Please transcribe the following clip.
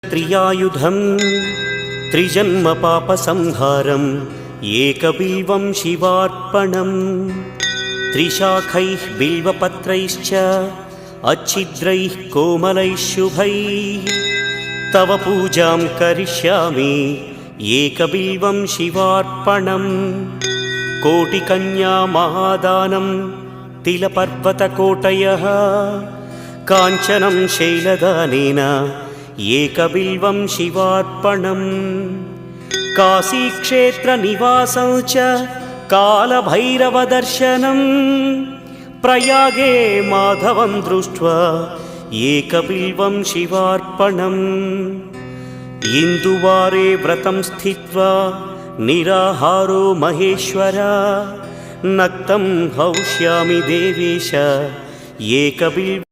त्रियायुधं त्रिजन्म पापसंहारं एकबिल्वं शिवार्पणं त्रिशाखैः बिल्वपत्रैश्च अच्छिद्रैः कोमलैः शुभैः तव पूजां करिष्यामि एकबिल्वं शिवार्पणं कोटिकन्या महादानं तिलपर्वतकोटयः काञ्चनं शैलदानेन एकबिल्वं शिवार्पणं काशीक्षेत्रनिवासं च कालभैरवदर्शनं प्रयागे माधवं दृष्ट्वा एकबिल्वं शिवार्पणम् इन्दुवारे व्रतं स्थित्वा निराहारो महेश्वर नक्तं हौष्यामि देवेश एकबिल्वं